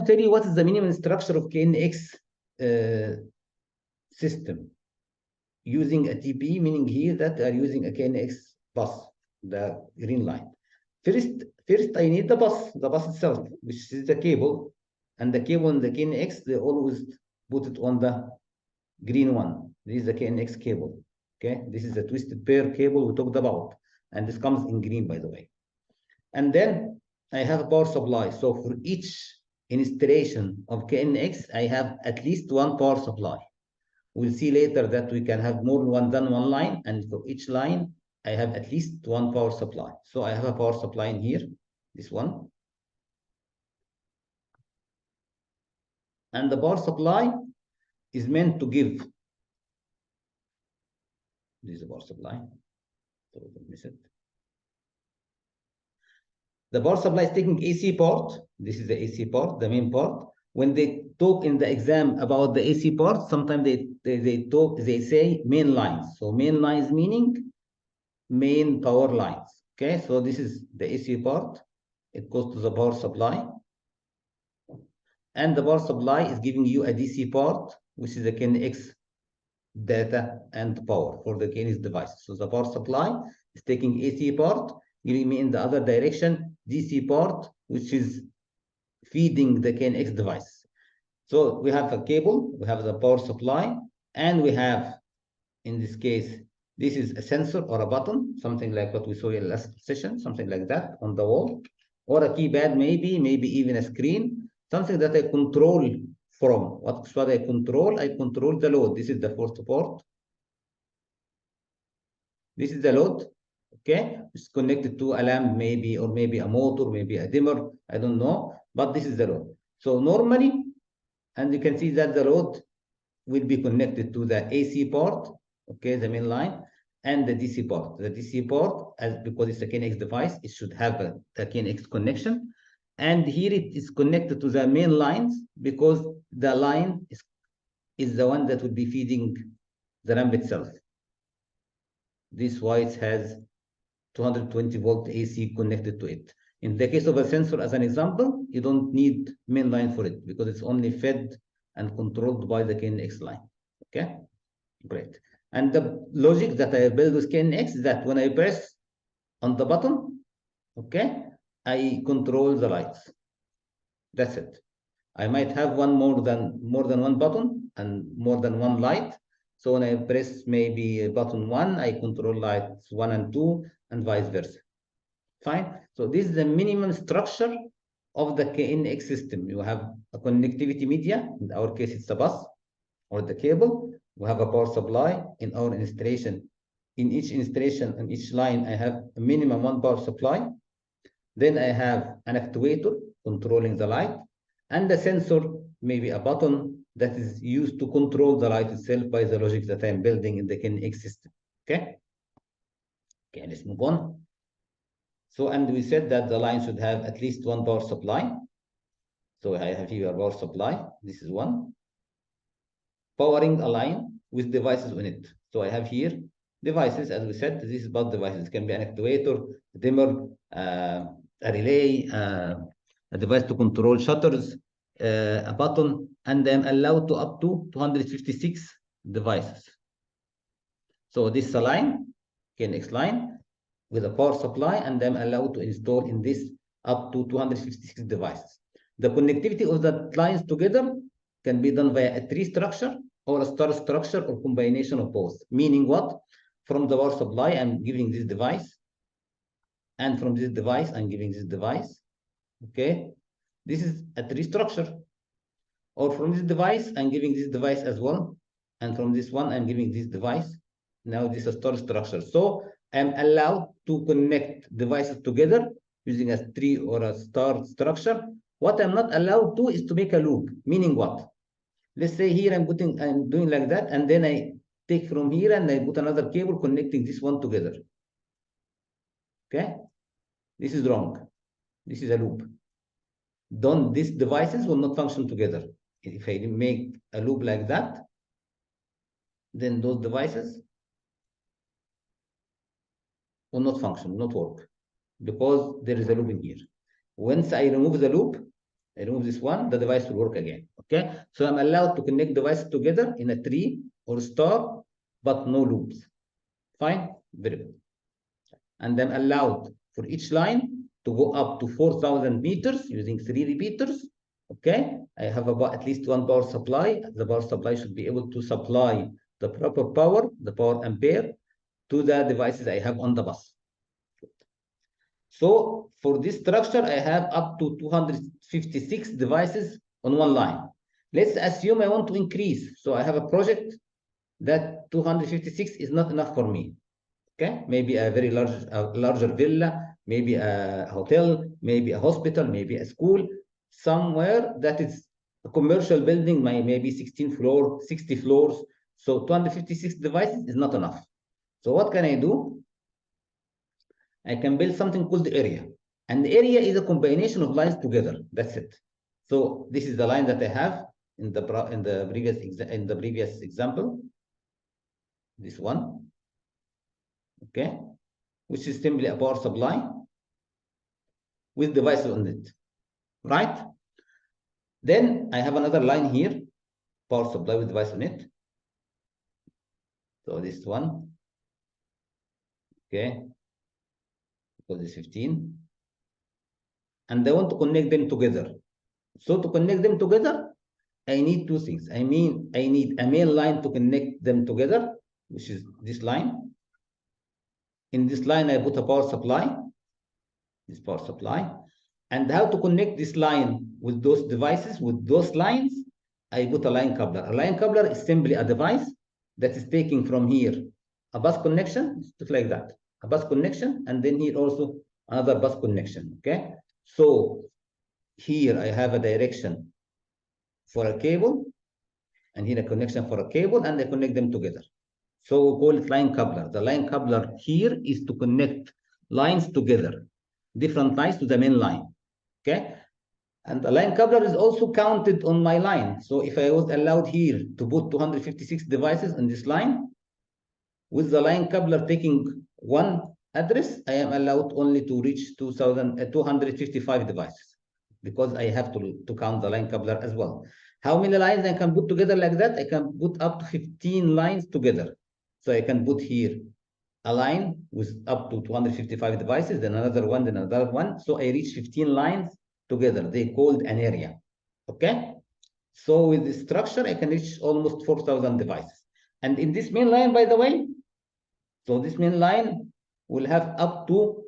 tell you what is the minimum structure of KNX system using a TP, meaning here that they are using a KNX bus, the green line. First I need the bus itself, which is the cable, and the cable in the KNX, they always put it on the green one. This is the KNX cable. Okay, this is the twisted pair cable we talked about, and this comes in green, by the way. And then I have a power supply. So for each installation of KNX, I have at least one power supply. We'll see later that we can have more than one line, and for each line, I have at least one power supply. So I have a power supply in here, this one. And the power supply is meant to give. This is the power supply. So don't miss it. The power supply is taking AC port. This is the AC port, the main port. When they talk in the exam about the AC port, sometimes they say main lines. So main lines meaning main power lines. Okay, so this is the AC port. It goes to the power supply. And the power supply is giving you a DC port, which is the KNX data and power for the KNX device. So the power supply is taking AC port, giving me in the other direction DC port, which is feeding the KNX device. So we have a cable, we have the power supply, and we have, in this case, this is a sensor or a button, something like what we saw in the last session, something like that on the wall, or a keypad, maybe even a screen, something that I control from. What's what I control? I control the load. This is the fourth port. This is the load. Okay, it's connected to a lamp, maybe, or maybe a motor, maybe a dimmer, I don't know, but this is the load. So normally, and you can see that the load will be connected to the AC port, okay, the main line, and the DC port. The DC port, because it's a KNX device, it should have a KNX connection. And here it is connected to the main lines because the line is the one that will be feeding the ramp itself. This why it has 220 volt AC connected to it. In the case of a sensor, as an example, you don't need main line for it because it's only fed and controlled by the KNX line. Okay, great. And the logic that I build with KNX is that when I press on the button, okay, I control the lights. That's it. I might have more than one button and more than one light. So when I press maybe button 1, I control lights 1 and 2, and vice versa. Fine. So this is the minimum structure of the KNX system. You have a connectivity media. In our case, it's the bus or the cable. We have a power supply in our installation. In each installation and each line, I have a minimum one power supply. Then I have an actuator controlling the light, and the sensor, maybe a button that is used to control the light itself by the logic that I'm building in the KNX system. Okay? Okay, let's move on. So, and we said that the line should have at least one power supply. So I have here a power supply. This is one. Powering a line with devices on it. So I have here devices, as we said, this is about devices. It can be an actuator, a dimmer, a relay, a device to control shutters, a button, and I'm allowed to up to 256 devices. So this is a line, KNX line, with a power supply, and I'm allowed to install in this up to 256 devices. The connectivity of the lines together can be done via a tree structure or a star structure or combination of both. Meaning what? From the power supply, I'm giving this device, and from this device, I'm giving this device. Okay, this is a tree structure. Or from this device, I'm giving this device as well, and from this one, I'm giving this device. Now this is a star structure. So I'm allowed to connect devices together using a tree or a star structure. What I'm not allowed to is to make a loop. Meaning what? Let's say here I'm doing like that, and then I take from here and I put another cable connecting this one together. Okay, this is wrong. This is a loop. These devices will not function together. If I make a loop like that, then those devices will not function, will not work, because there is a loop in here. Once I remove the loop, I remove this one, the device will work again. Okay, so I'm allowed to connect devices together in a tree or star, but no loops. Fine, very good. And I'm allowed for each line to go up to 4,000 meters using 3 repeaters. Okay, I have about at least one power supply. The power supply should be able to supply the proper power, the power ampere, to the devices I have on the bus. So for this structure, I have up to 256 devices on one line. Let's assume I want to increase. So I have a project that 256 is not enough for me. Okay, maybe a very larger villa, maybe a hotel, maybe a hospital, maybe a school, somewhere that is a commercial building, maybe 16 floors, 60 floors. So 256 devices is not enough. So what can I do? I can build something called the area. And the area is a combination of lines together. That's it. So this is the line that I have in the previous example. This one, okay, which is simply a power supply with devices on it, right? Then I have another line here, power supply with device on it. So this one, okay, so this 15. And I want to connect them together. So to connect them together, I need two things. I need a main line to connect them together, which is this line. In this line, I put a power supply, this power supply. And how to connect this line with those devices, with those lines, I put a line coupler. A line coupler is simply a device that is taking from here a bus connection, just like that, a bus connection, and then here also another bus connection, okay? So here I have a direction for a cable, and here a connection for a cable, and I connect them together. So we call it line coupler. The line coupler here is to connect lines together, different lines to the main line, okay? And the line coupler is also counted on my line. So if I was allowed here to put 256 devices on this line, with the line coupler taking one address, I am allowed only to reach 255 devices, because I have to count the line coupler as well. How many lines I can put together like that? I can put up to 15 lines together. So I can put here a line with up to 255 devices, then another one, then another one. So I reach 15 lines together. They called an area. Okay? So with this structure, I can reach almost 4,000 devices. And in this main line, by the way, so this main line will have up to,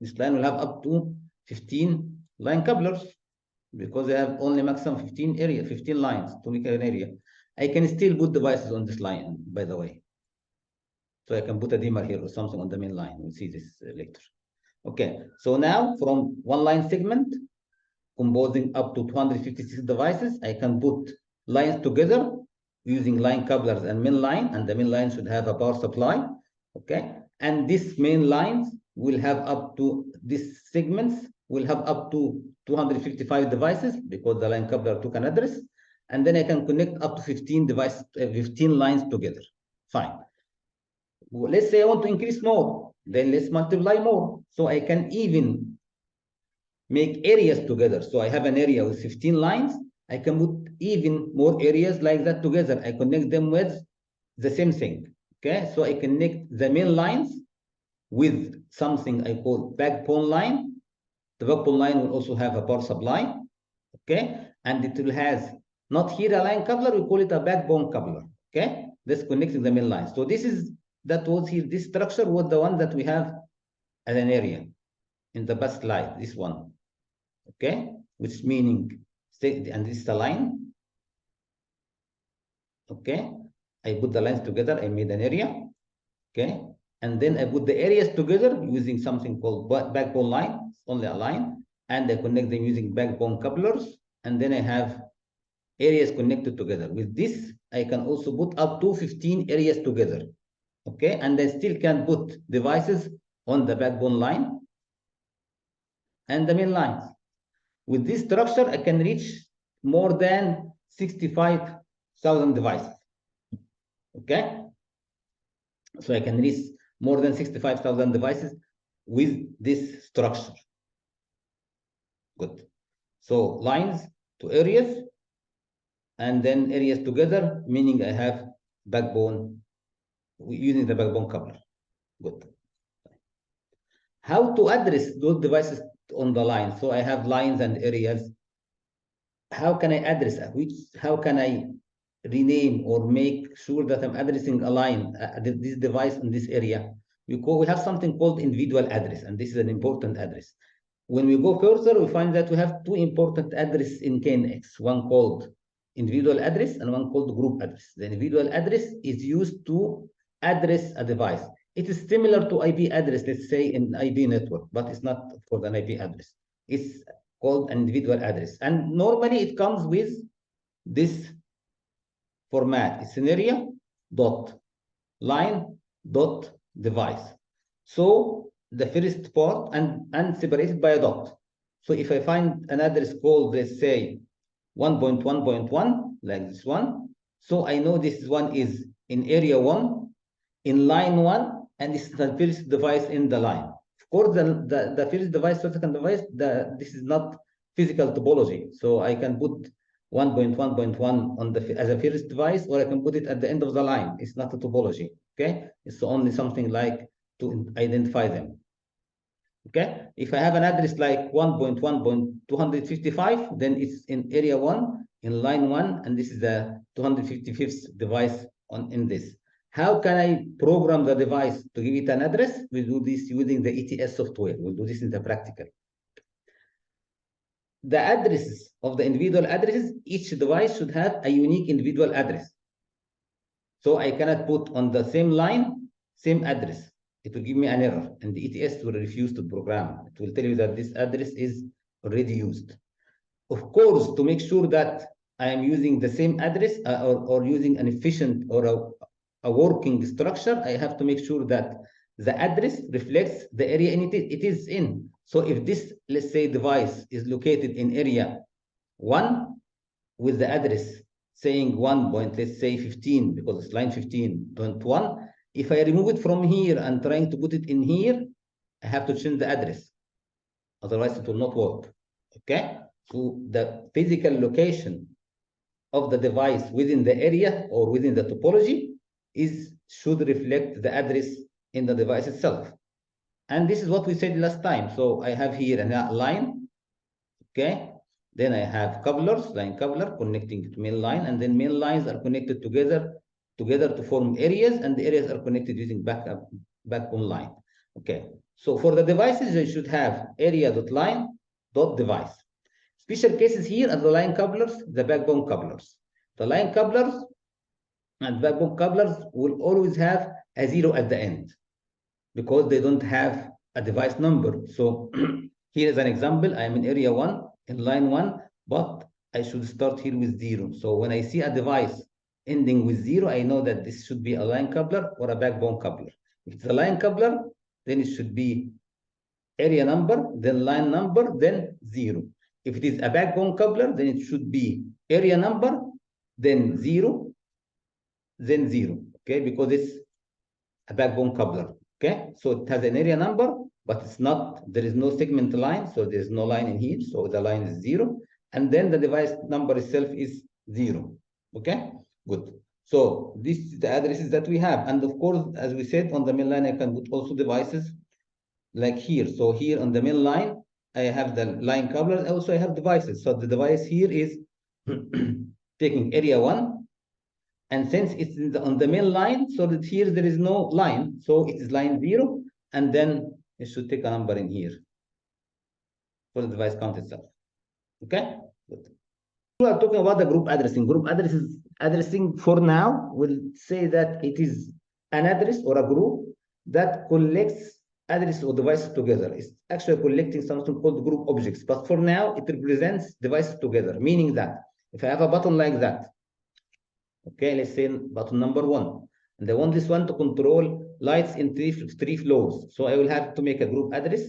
this line will have up to 15 line couplers, because I have only maximum 15 lines to make an area. I can still put devices on this line, by the way. So I can put a dimmer here or something on the main line. We'll see this later. Okay, so now from one line segment, composing up to 256 devices, I can put lines together using line couplers and main line, and the main line should have a power supply, okay? And these main lines will have up to, these segments will have up to 255 devices, because the line coupler took an address, and then I can connect up to 15 devices, 15 lines together. Fine. Well, let's say I want to increase more, then let's multiply more. So I can even make areas together. So I have an area with 15 lines. I can put even more areas like that together. I connect them with the same thing. Okay, so I connect the main lines with something I call backbone line. The backbone line will also have a power supply. Okay, and it will has not here a line coupler, we call it a backbone coupler. Okay, this connecting the main lines. So this is, that was here, this structure was the one that we have as an area in the bus slide, this one. Okay, which meaning, and this is the line. Okay, I put the lines together, I made an area. Okay, and then I put the areas together using something called backbone line, only a line, and I connect them using backbone couplers, and then I have areas connected together. With this, I can also put up to 15 areas together. Okay, and I still can put devices on the backbone line and the main lines. With this structure, I can reach more than 65,000 devices. Okay, so I can reach more than 65,000 devices with this structure. Good. So lines to areas, and then areas together, meaning I have backbone using the backbone coupler. Good. How to address those devices on the line? So I have lines and areas. How can I address how can I rename or make sure that I'm addressing a line, this device in this area? We have something called individual address, and this is an important address. When we go further, we find that we have two important addresses in KNX, one called individual address and one called group address. The individual address is used to address a device. It is similar to IP address, let's say in IP network, but it's not for an IP address. It's called an individual address. And normally it comes with this format. It's an area dot line dot device. So the first part and separated by a dot. So if I find an address called, let's say, 1.1.1, like this one, so I know this one is in area 1, in line 1, and this is the first device in the line. Of course, the first device, second device, this is not physical topology. So I can put 1.1.1 on as a first device, or I can put it at the end of the line. It's not a topology, okay? It's only something like to identify them. Okay, if I have an address like 1.1.255, then it's in area 1, in line 1, and this is the 255th device in this. How can I program the device to give it an address? We do this using the ETS software. We'll do this in the practical. The addresses of the individual addresses, each device should have a unique individual address. So I cannot put on the same line, same address. It will give me an error, and the ETS will refuse to program. It will tell you that this address is already used. Of course, to make sure that I am using the same address or using an efficient or a working structure, I have to make sure that the address reflects the area it is in. So if this, let's say, device is located in area 1 with the address saying 1 point, let's say 15, because it's line 15.1, if I remove it from here and trying to put it in here, I have to change the address. Otherwise, it will not work. Okay? So the physical location of the device within the area or within the topology should reflect the address in the device itself. And this is what we said last time. So I have here a line. Okay? Then I have couplers, line coupler connecting to main line, and then main lines are connected together to form areas, and the areas are connected using backbone line. Okay, so for the devices, I should have area.line.device. Special cases here are the line couplers, the backbone couplers. The line couplers and backbone couplers will always have a 0 at the end because they don't have a device number. So here is an example. I am in area 1, in line 1, but I should start here with 0. So when I see a device ending with 0, I know that this should be a line coupler or a backbone coupler. If it's a line coupler, then it should be area number, then line number, then 0. If it is a backbone coupler, then it should be area number, then 0, then 0. Okay, because it's a backbone coupler. Okay, so it has an area number, but it's not, there is no segment line, so there's no line in here, so the line is 0. And then the device number itself is 0. Okay, good. So this is the addresses that we have. And of course, as we said, on the main line, I can put also devices like here. So here on the main line, I have the line coupler. Also, I have devices. So the device here is taking area 1. And since it's on the main line, so that here there is no line. So it is line 0. And then it should take a number in here for the device count itself. Okay? Good. We are talking about the group addressing. Group addressing for now will say that it is an address or a group that collects address or devices together. It's actually collecting something called group objects. But for now, it represents devices together, meaning that if I have a button like that, okay, let's say button number 1, and I want this one to control lights in three floors. So I will have to make a group address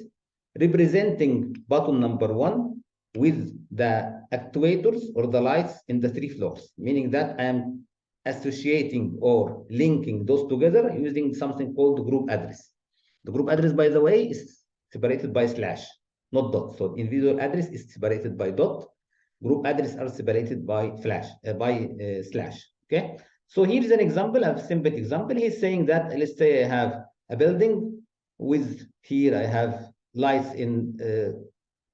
representing button number 1 with the actuators or the lights in the 3 floors, meaning that I am associating or linking those together using something called group address. The group address, by the way, is separated by slash. not dot. So individual address is separated by dot. Group address are separated by slash. Okay. So here is an example, a simple example. He's saying that, let's say I have a building with, here I have lights in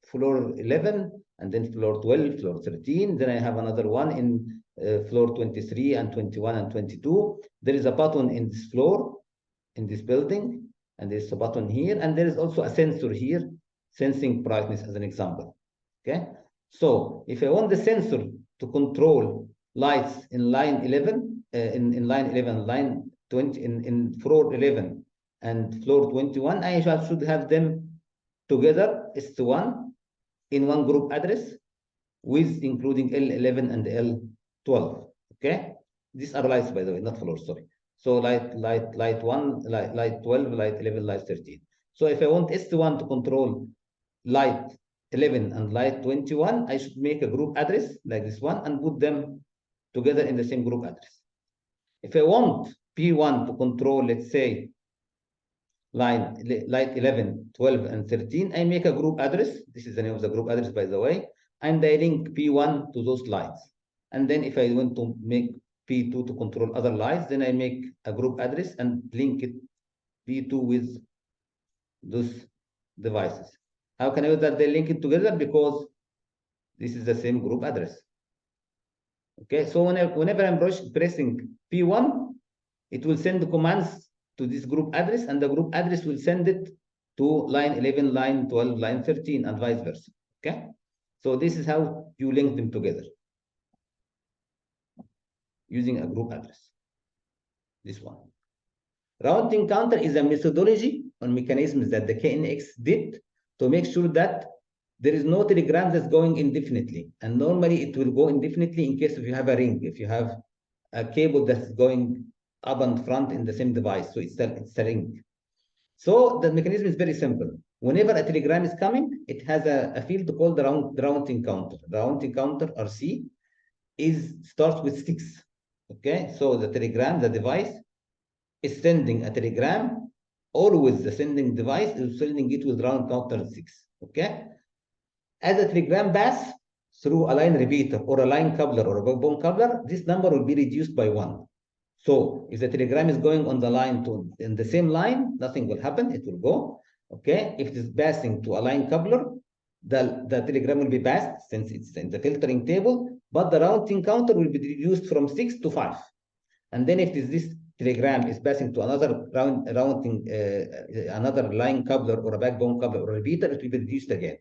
floor 11, and then floor 12, floor 13. Then I have another one in floor 23 and 21 and 22. There is a button in this floor, in this building, and there's a button here, and there is also a sensor here, sensing brightness as an example. Okay. So if I want the sensor to control lights in line 11, in line 11, line 20, in floor 11 and floor 21, I should have them together, S1, in one group address, with including L11 and L12. Okay. These are lights, by the way, not floors, sorry. So light 1, light 12, light 11, light 13. So if I want S1 to control light 11 and light 21, I should make a group address like this one and put them together in the same group address. If I want P1 to control, let's say, light 11, 12, and 13, I make a group address. This is the name of the group address, by the way. And I link P1 to those lights. And then if I want to make P2 to control other lights, then I make a group address and link it P2 with those devices. How can I know that they link it together? Because this is the same group address. Okay, so whenever I'm pressing P1, it will send the commands to this group address, and the group address will send it to line 11, line 12, line 13, and vice versa. Okay, so this is how you link them together using a group address. This one. Routing counter is a methodology or mechanisms that the KNX did to make sure that there is no telegram that's going indefinitely. And normally it will go indefinitely in case if you have a ring, if you have a cable that's going up and front in the same device. So it's a ring. So the mechanism is very simple. Whenever a telegram is coming, it has a field called the routing counter. The routing counter, RC, starts with 6. Okay, so the telegram, the device, is sending a telegram. Always the sending device is sending it with round counter 6. Okay, as a telegram pass through a line repeater or a line coupler or a backbone coupler, this number will be reduced by 1. So if the telegram is going on the line in the same line, nothing will happen. It will go. Okay. If it is passing to a line coupler, the telegram will be passed since it's in the filtering table, but the routing counter will be reduced from 6 to 5. And then if this telegram is passing to another another line coupler or a backbone coupler or a repeater, it will be reduced again.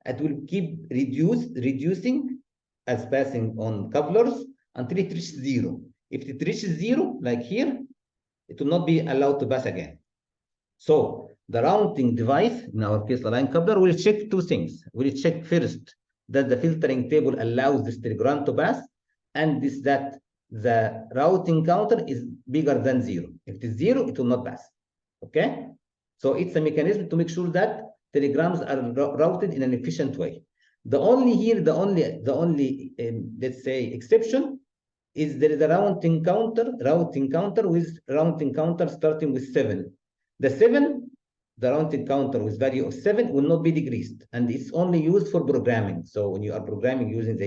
It will keep reducing as passing on couplers until it reaches 0. If it reaches 0, like here, it will not be allowed to pass again. So the routing device, in our case, the line coupler, will check 2 things. Will check first that the filtering table allows this telegram to pass, and that the routing counter is bigger than 0. If it is 0, it will not pass. Okay? So it's a mechanism to make sure that telegrams are routed in an efficient way. The only let's say exception is there is a routing counter with routing counter starting with 7. The routing counter with value of 7 will not be decreased, and it's only used for programming. So when you are programming using the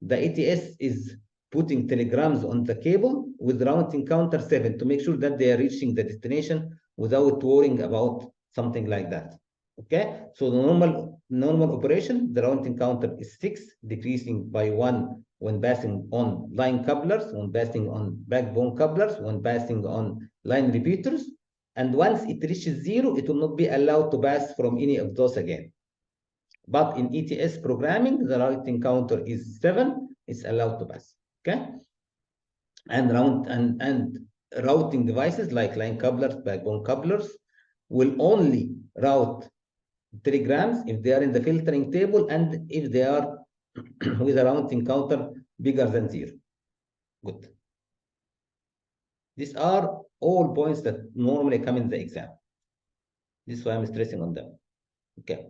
ETS is putting telegrams on the cable with routing counter 7 to make sure that they are reaching the destination without worrying about something like that. Okay, so the normal operation, the routing counter is 6, decreasing by 1 when passing on line couplers, when passing on backbone couplers, when passing on line repeaters. And once it reaches 0, it will not be allowed to pass from any of those again. But in ETS programming, the routing counter is 7, it's allowed to pass. Okay? And routing devices like line couplers, backbone couplers will only route telegrams if they are in the filtering table and if they are with a routing counter bigger than 0. Good. These are all points that normally come in the exam. This is why I'm stressing on them. Okay.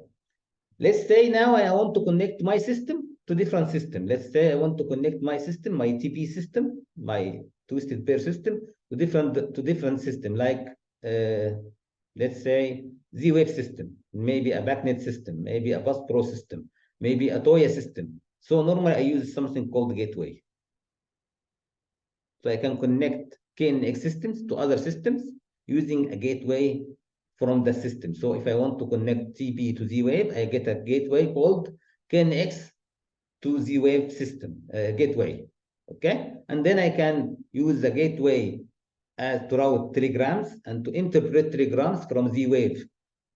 Let's say now I want to connect my system to different system. Let's say I want to connect my system, my TP system, my twisted pair system, to different system like let's say Z-Wave system, maybe a backnet system, maybe a bus pro system, maybe a TOIA system. So normally I use something called gateway. So I can connect KNX systems to other systems using a gateway from the system. So if I want to connect TP to Z-Wave, I get a gateway called KNX to Z-Wave system, gateway. Okay? And then I can use the gateway to route telegrams and to interpret telegrams from Z-Wave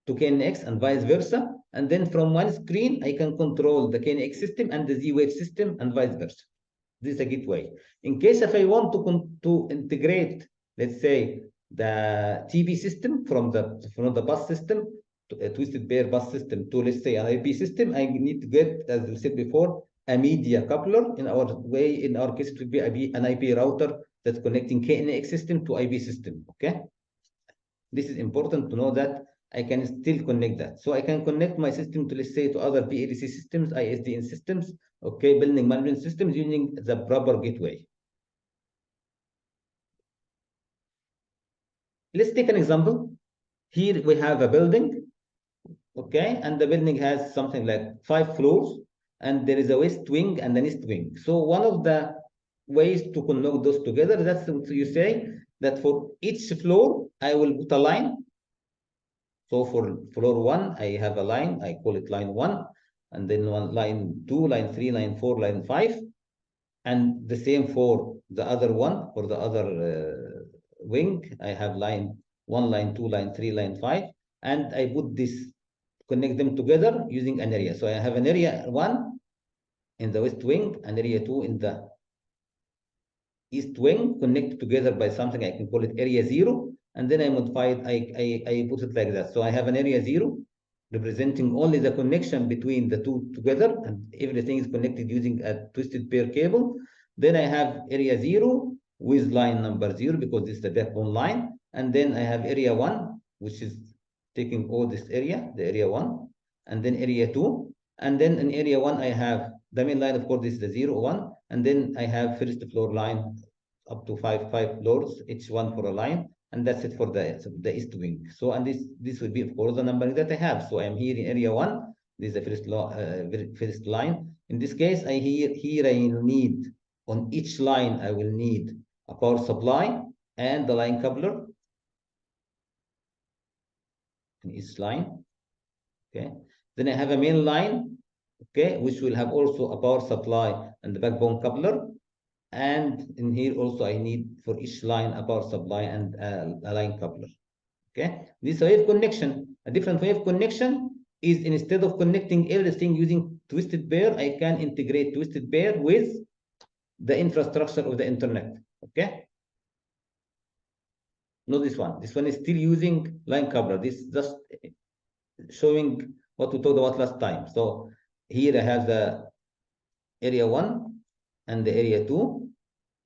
to KNX and vice versa. And then from one screen, I can control the KNX system and the Z-Wave system and vice versa. This is a gateway. In case if I want to integrate, let's say, the TB system from the bus system, to a twisted pair bus system to, let's say, an IP system, I need to get, as we said before, a media coupler. In our case, it would be an IP router that's connecting KNX system to IP system. Okay, this is important to know that I can still connect that. So I can connect my system to, let's say, to other PLC systems, ISDN systems, okay, building management systems using the proper gateway. Let's take an example. Here we have a building, okay, and the building has something like 5 floors, and there is a west wing and an east wing. So one of the ways to connect those together, that's what you say that for each floor, I will put a line. So for floor 1, I have a line, I call it line 1, and then line 2, line 3, line 4, line 5, and the same for the other one, for the other wing, I have line 1, line 2, line 3, line 5, and I put this, connect them together using an area. So I have an area 1 in the west wing, and area 2 in the east wing, connected together by something, I can call it area 0, and then I modify it, I put it like that. So I have an area 0 representing only the connection between the two together, and everything is connected using a twisted pair cable. Then I have area 0 with line number 0 because this is the backbone line, and then I have area 1, which is taking all this area, the area 1, and then area 2, and then in area 1 I have the main line, of course, this is the 0, 1, and then I have first floor line up to five floors, each one for a line, and that's it for the east wing. So, and this will be, of course, the number that I have. So I'm here in area 1. This is the first line. In this case, here I need, on each line, I will need a power supply and the line coupler in each line. Okay. Then I have a main line, okay, which will have also a power supply and the backbone coupler. And in here also I need for each line a power supply and a line coupler. Okay, this wave connection, a different wave connection is, instead of connecting everything using twisted pair, I can integrate twisted pair with the infrastructure of the internet. Okay, not this one. This one is still using line coupler. This is just showing what we talked about last time. So here I have the area 1 and the area 2.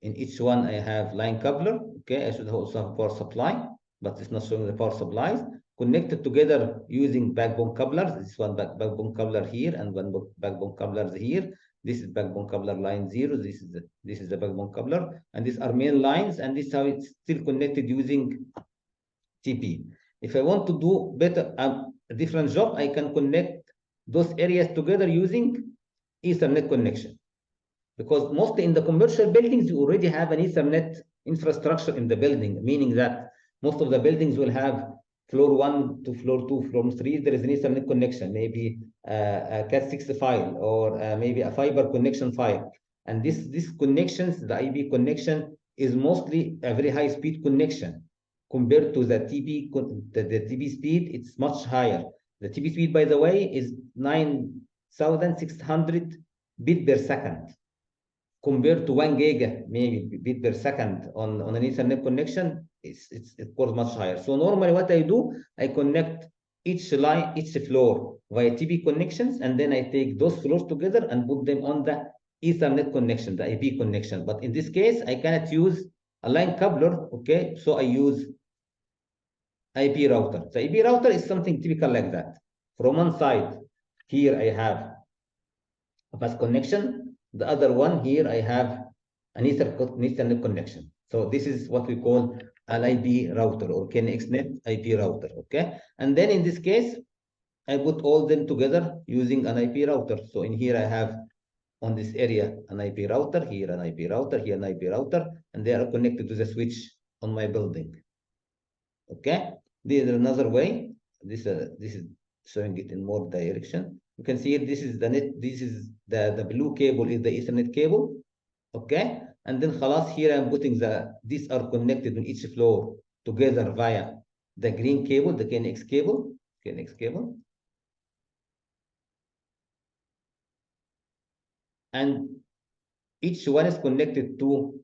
In each one, I have line coupler. Okay, I should also have power supply, but it's not showing the power supplies. Connected together using backbone couplers. This one backbone coupler here and one backbone coupler here. This is backbone coupler line 0. This is the backbone coupler, and these are main lines. And this is how it's still connected using TP. If I want to do better, a different job, I can connect those areas together using Ethernet connection. Because mostly in the commercial buildings, you already have an Ethernet infrastructure in the building, meaning that most of the buildings will have floor 1 to floor 2, floor 3, there is an Ethernet connection, maybe a Cat6 file, or maybe a fiber connection file. And these connections, the IP connection, is mostly a very high speed connection. Compared to the TP, the TP speed, it's much higher. The TP speed, by the way, is 9,600 bit per second. Compared to 1 giga, maybe bit per second on an Ethernet connection, it's of course much higher. So normally what I do, I connect each line, each floor via TP connections, and then I take those floors together and put them on the Ethernet connection, the IP connection. But in this case, I cannot use a line coupler, okay? So I use IP router. The IP router is something typical like that. From one side, here I have a bus connection. The other one here, I have an Ethernet connection. So this is what we call an IP router or KNXNet IP router, okay? And then in this case, I put all them together using an IP router. So in here I have on this area an IP router, here an IP router, here an IP router, and they are connected to the switch on my building. Okay, this is another way. This is showing it in more direction. You can see this is the net. This is the blue cable is the Ethernet cable. Okay, and then khalas here I'm putting these are connected on each floor together via the green cable, the KNX cable, KNX cable, and each one is connected to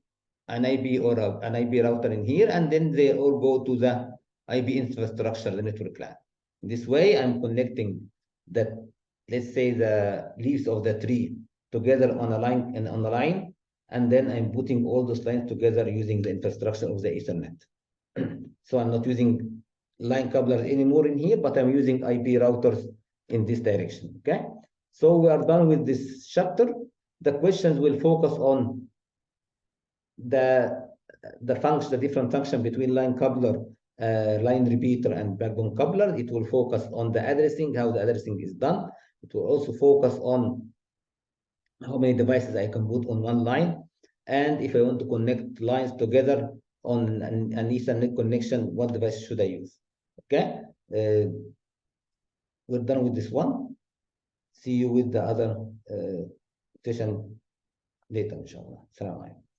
an IP or an IP router in here, and then they all go to the IP infrastructure, the network LAN. This way, I'm connecting the, let's say, the leaves of the tree together on a line and on a line, and then I'm putting all those lines together using the infrastructure of the Ethernet. So I'm not using line couplers anymore in here, but I'm using IP routers in this direction. Okay. So we are done with this chapter. The questions will focus on the function, the different function between line coupler, line repeater, and backbone coupler. It will focus on the addressing, how the addressing is done. It will also focus on how many devices I can put on one line, and if I want to connect lines together on an Ethernet connection, what device should I use? Okay, we're done with this one. See you with the other session later, inshallah. Assalamu alaikum.